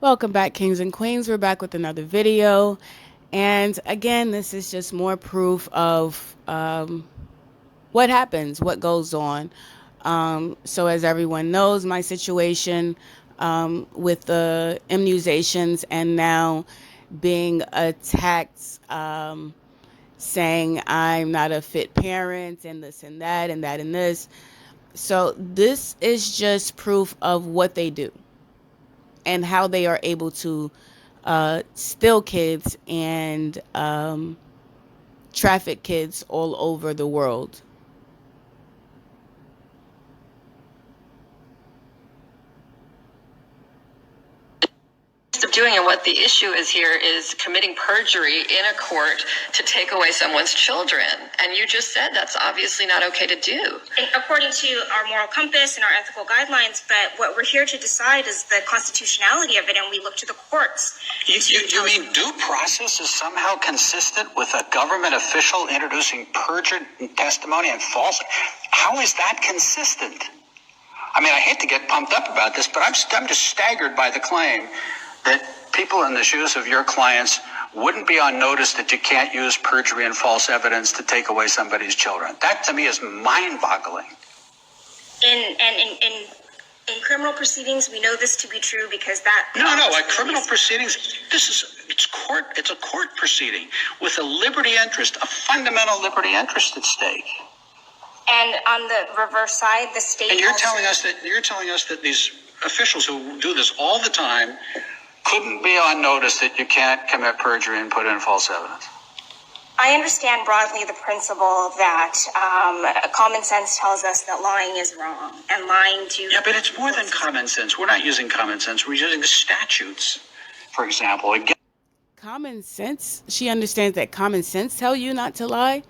Welcome back, kings and queens. We're back with another video, and again, this is just more proof of what happens, what goes on. So as everyone knows, my situation with the immunizations and now being attacked, saying I'm not a fit parent and this and that and that and this. So this is just proof of what they do and how they are able to steal kids and traffic kids all over the world. Of doing, and what the issue is here is committing perjury in a court to take away someone's children, and you just said that's obviously not okay to do. And according to our moral compass and our ethical guidelines, but what we're here to decide is the constitutionality of it, and we look to the courts. You mean due process is somehow consistent with a government official introducing perjured testimony and false? How is that consistent? I mean, I hate to get pumped up about this, but I'm just staggered by the claim that people in the shoes of your clients wouldn't be on notice that you can't use perjury and false evidence to take away somebody's children. That to me is mind-boggling. In criminal proceedings, we know this to be true because that. Like criminal proceedings, it's a court proceeding with a liberty interest, a fundamental liberty interest at stake. And on the reverse side, the state. And you're telling us that these officials who do this all the time couldn't be on notice that you can't commit perjury and put in false evidence. I understand broadly the principle that common sense tells us that lying is wrong and lying to. Yeah, but it's more than common sense. We're not using common sense. We're using the statutes, for example. Again. Common sense? She understands that common sense tell you not to lie?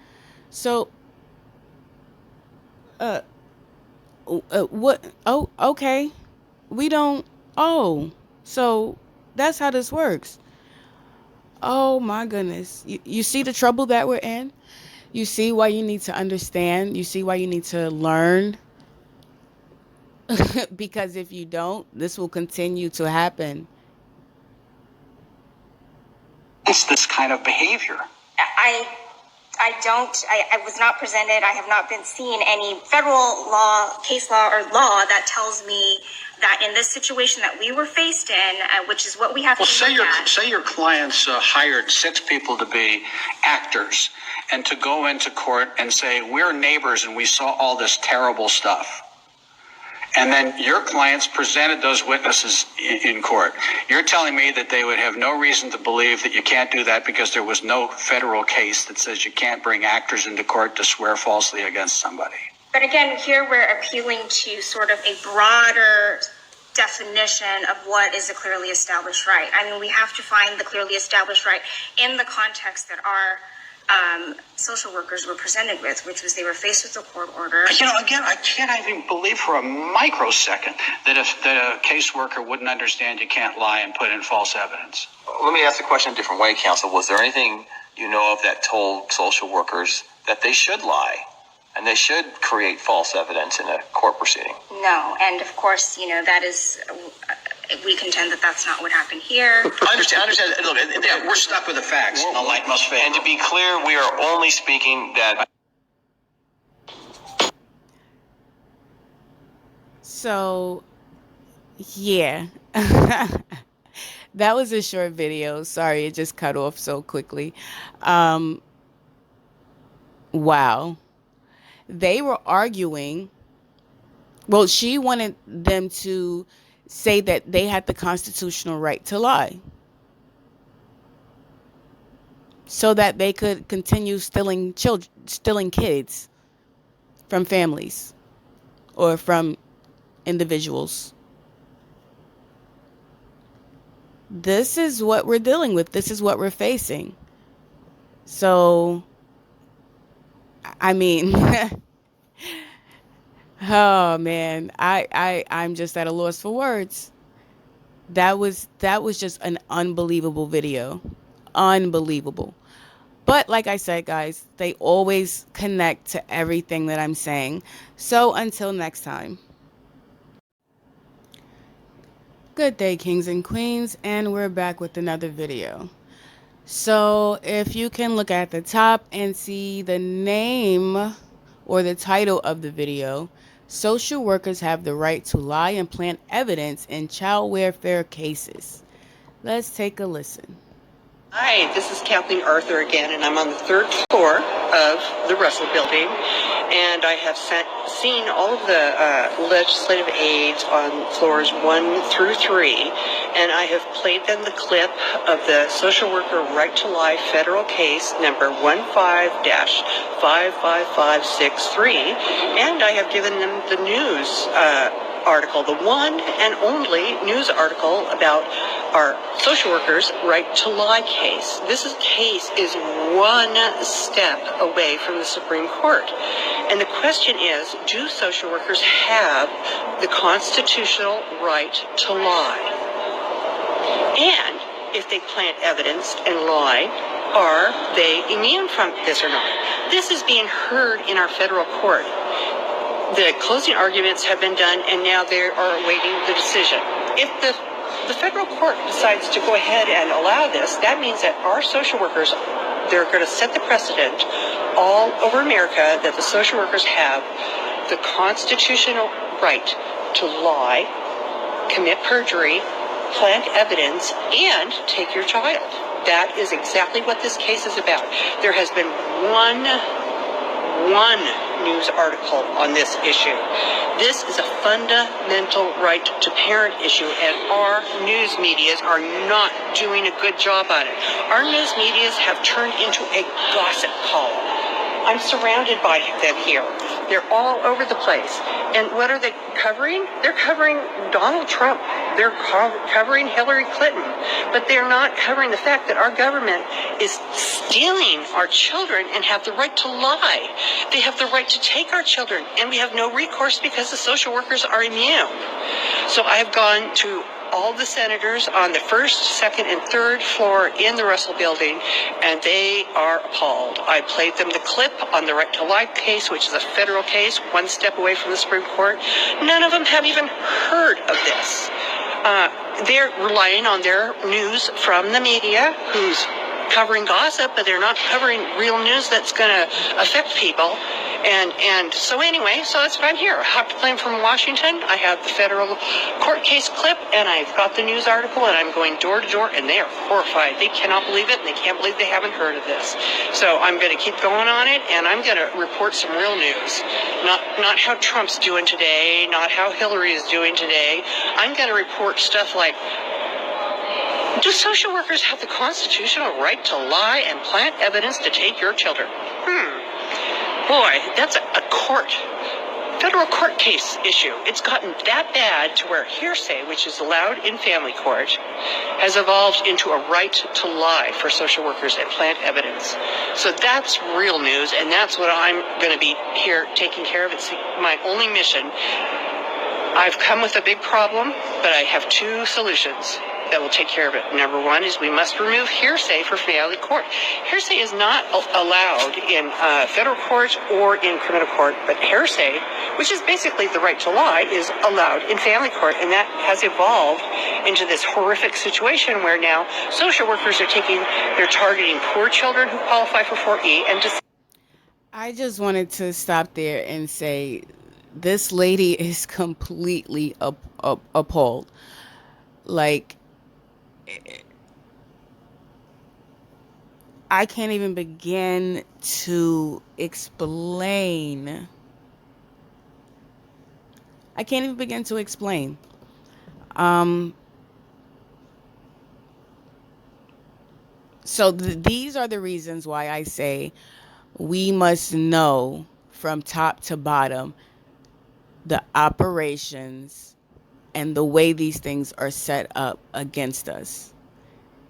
So, what? Oh, okay. We don't. Oh, so that's how this works. Oh my goodness. You see the trouble that we're in? You see why you need to understand? You see why you need to learn? Because if you don't, this will continue to happen. It's this kind of behavior. I was not presented. I have not been seen any federal law, case law, or law that tells me that in this situation that we were faced in, which is what we have to look at. Say your clients hired 6 people to be actors and to go into court and say, we're neighbors and we saw all this terrible stuff. And then your clients presented those witnesses in court. You're telling me that they would have no reason to believe that you can't do that because there was no federal case that says you can't bring actors into court to swear falsely against somebody. But again, here we're appealing to sort of a broader definition of what is a clearly established right. I mean, we have to find the clearly established right in the context that our social workers were presented with, which was they were faced with a court order. Again, I can't even believe for a microsecond that a caseworker wouldn't understand you can't lie and put in false evidence. Let me ask the question a different way, counsel. Was there anything you know of that told social workers that they should lie and they should create false evidence in a court proceeding? No, and of course, that is, we contend that that's not what happened here. I understand. Look, We're stuck with the facts. The light most favorable. And to be clear, we are only speaking that. So, yeah. That was a short video. Sorry, it just cut off so quickly. Wow. They were arguing. Well, she wanted them to say that they had the constitutional right to lie so that they could continue stealing kids from families or from individuals. This is what we're dealing with. This is what we're facing. So, I mean, oh man, I'm just at a loss for words. That was just an unbelievable video. Unbelievable. But like I said, guys, they always connect to everything that I'm saying. So until next time. Good day, kings and queens, and we're back with another video. So if you can look at the top and see the name or the title of the video, social workers have the right to lie and plant evidence in child welfare cases. Let's take a listen. Hi, this is Kathleen Arthur again, and I'm on the third floor of the Russell Building, and I have seen all of the legislative aides on floors 1 through 3, and I have played them the clip of the social worker right to lie federal case number 15-55563, and I have given them the news article, the one and only news article about our social workers' right to lie case. This case is one step away from the Supreme Court. And the question is, do social workers have the constitutional right to lie? And if they plant evidence and lie, are they immune from this or not? This is being heard in our federal court. The closing arguments have been done, and now they are awaiting the decision. If the federal court decides to go ahead and allow this, that means that our social workers, they're going to set the precedent all over America that the social workers have the constitutional right to lie, commit perjury, plant evidence, and take your child. That is exactly what this case is about. There has been one news article on this issue. This is a fundamental right to parent issue, and our news medias are not doing a good job on it. Our news medias have turned into a gossip column. I'm surrounded by them here. They're all over the place. And what are they covering? They're covering Donald Trump. They're covering Hillary Clinton. But they're not covering the fact that our government is stealing our children and have the right to lie. They have the right to take our children, and we have no recourse because the social workers are immune. So I have gone to all the senators on the first, second, and third floor in the Russell Building, and they are appalled. I played them the clip on the right to lie case, which is a federal case, one step away from the Supreme Court. None of them have even heard of this. They're relying on their news from the media, who's covering gossip, but they're not covering real news that's going to affect people. And so anyway, so that's what I'm here. I have to play from Washington. I have the federal court case clip, and I've got the news article, and I'm going door to door, and they are horrified. They cannot believe it, and they can't believe they haven't heard of this. So I'm going to keep going on it, and I'm going to report some real news. Not how Trump's doing today, not how Hillary is doing today. I'm going to report stuff like, do social workers have the constitutional right to lie and plant evidence to take your children? Boy, that's a federal court case issue. It's gotten that bad to where hearsay, which is allowed in family court, has evolved into a right to lie for social workers and plant evidence. So that's real news, and that's what I'm going to be here taking care of. It's my only mission. I've come with a big problem, but I have two solutions that will take care of it. Number one is we must remove hearsay for family court. Hearsay is not allowed in federal court or in criminal court, but hearsay, which is basically the right to lie, is allowed in family court, and that has evolved into this horrific situation where now social workers are they're targeting poor children who qualify for 4E and just. I just wanted to stop there and say this lady is completely appalled. Like, I can't even begin to explain. I can't even begin to explain. So these are the reasons why I say we must know from top to bottom the operations and the way these things are set up against us.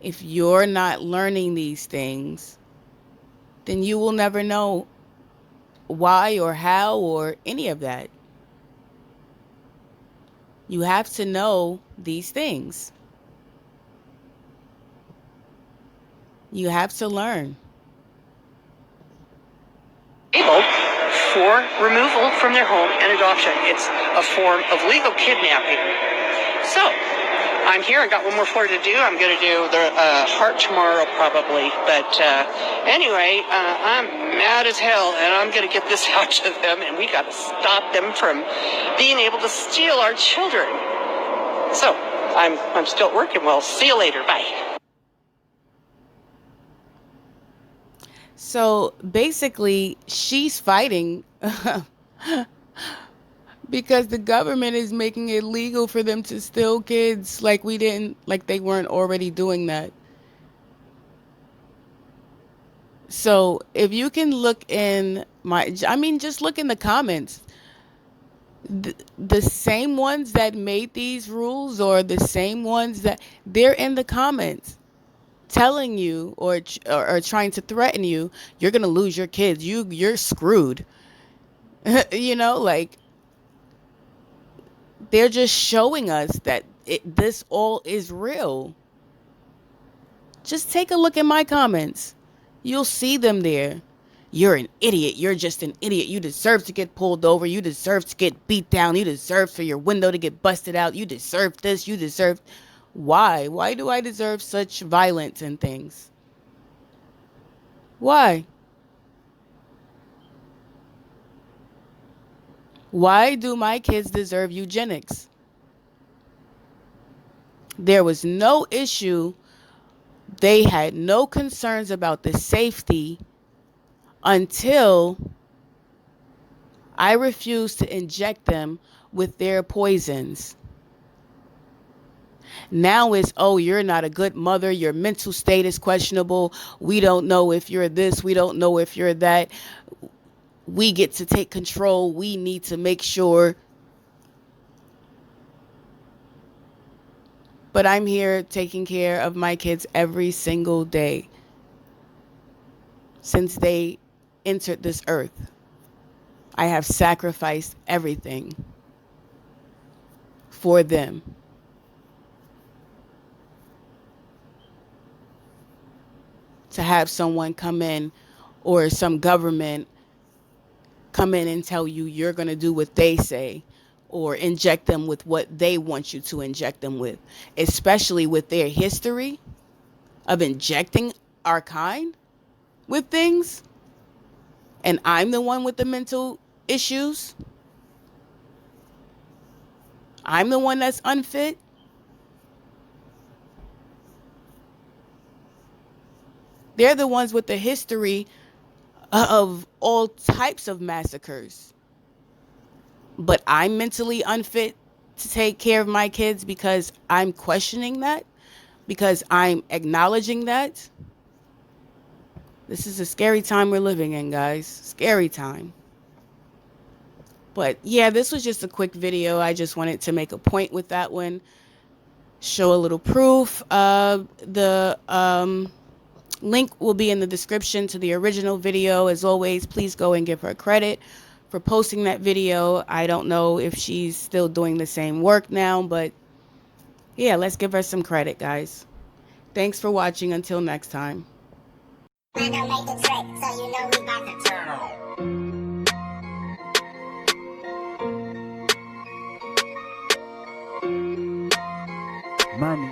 If you're not learning these things, then you will never know why or how or any of that. You have to know these things. You have to learn. Able for removal from their home and adoption. It's a form of legal kidnapping. So, I'm here. I got one more floor to do. I'm going to do the heart tomorrow probably. But anyway, I'm mad as hell, and I'm going to get this out to them, and we got to stop them from being able to steal our children. So, I'm still working. Well, see you later. Bye. So basically, she's fighting because the government is making it legal for them to steal kids like they weren't already doing that. So if you can look in just look in the comments. The same ones that made these rules, or the same ones that they're in the comments telling you, or trying to threaten you, you're gonna lose your kids, you're screwed. Like, they're just showing us that this all is real. Just take a look at my comments, you'll see them there. You're an idiot, you're just an idiot, you deserve to get pulled over, you deserve to get beat down, you deserve for your window to get busted out, you deserve this, you deserve. Why do I deserve such violence and things? Why do my kids deserve eugenics? There was no issue. They had no concerns about the safety until I refused to inject them with their poisons. Now it's, oh, you're not a good mother, your mental state is questionable, we don't know if you're this, we don't know if you're that, we get to take control, we need to make sure. But I'm here taking care of my kids every single day since they entered this earth. I have sacrificed everything for them. To have someone come in, or some government come in and tell you you're going to do what they say, or inject them with what they want you to inject them with, especially with their history of injecting our kind with things, and I'm the one with the mental issues. I'm the one that's unfit. They're the ones with the history of all types of massacres. But I'm mentally unfit to take care of my kids because I'm questioning that, because I'm acknowledging that. This is a scary time we're living in, guys. Scary time. But yeah, this was just a quick video. I just wanted to make a point with that one. Show a little proof. The link will be in the description to the original video. As always, please go and give her credit for posting that video. I don't know if she's still doing the same work now, but yeah, let's give her some credit, guys. Thanks for watching. Until next time. Money.